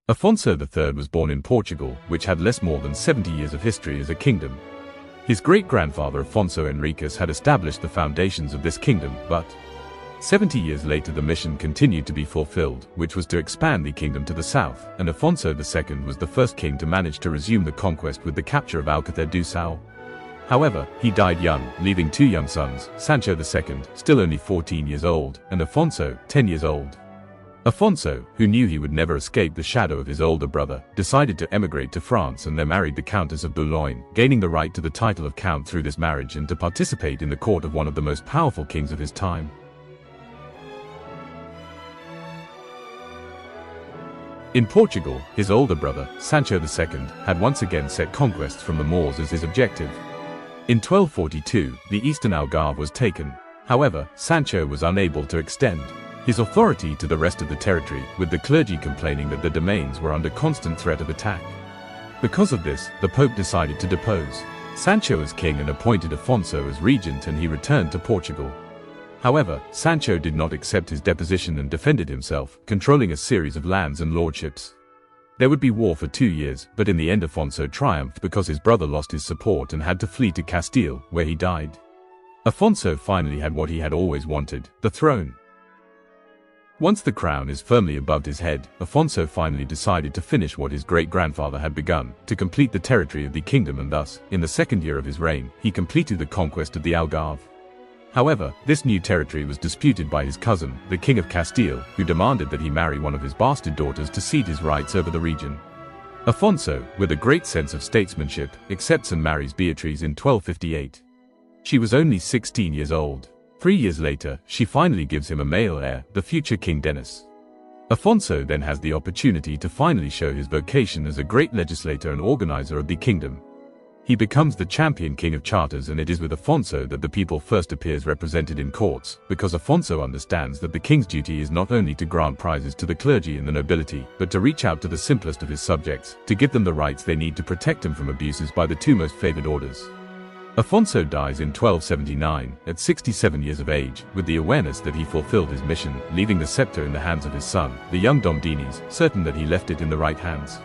Afonso III was born in Portugal, which had less more than 70 years of history as a kingdom. His great-grandfather Afonso Henriques had established the foundations of this kingdom, but 70 years later the mission continued to be fulfilled, which was to expand the kingdom to the south, and Afonso II was the first king to manage to resume the conquest with the capture of Alcácer do Sal. However, he died young, leaving two young sons, Sancho II, still only 14 years old, and Afonso, 10 years old. Afonso, who knew he would never escape the shadow of his older brother, decided to emigrate to France and there married the Countess of Boulogne, gaining the right to the title of Count through this marriage and to participate in the court of one of the most powerful kings of his time. In Portugal, his older brother, Sancho II, had once again set conquests from the Moors as his objective. In 1242, the eastern Algarve was taken. However, Sancho was unable to extend his authority to the rest of the territory, with the clergy complaining that the domains were under constant threat of attack. Because of this, the Pope decided to depose Sancho as king and appointed Afonso as regent, and he returned to Portugal. However, Sancho did not accept his deposition and defended himself, controlling a series of lands and lordships. There would be war for 2 years, but in the end Afonso triumphed because his brother lost his support and had to flee to Castile, where he died. Afonso finally had what he had always wanted, the throne. Once the crown is firmly above his head, Afonso finally decided to finish what his great-grandfather had begun, to complete the territory of the kingdom, and thus, in the second year of his reign, he completed the conquest of the Algarve. However, this new territory was disputed by his cousin, the King of Castile, who demanded that he marry one of his bastard daughters to cede his rights over the region. Afonso, with a great sense of statesmanship, accepts and marries Beatriz in 1258. She was only 16 years old. 3 years later, she finally gives him a male heir, the future King Denis. Afonso then has the opportunity to finally show his vocation as a great legislator and organizer of the kingdom. He becomes the champion king of charters, and it is with Afonso that the people first appears represented in courts, because Afonso understands that the king's duty is not only to grant prizes to the clergy and the nobility, but to reach out to the simplest of his subjects, to give them the rights they need to protect them from abuses by the two most favored orders. Afonso dies in 1279, at 67 years of age, with the awareness that he fulfilled his mission, leaving the scepter in the hands of his son, the young Dom Dinis, certain that he left it in the right hands.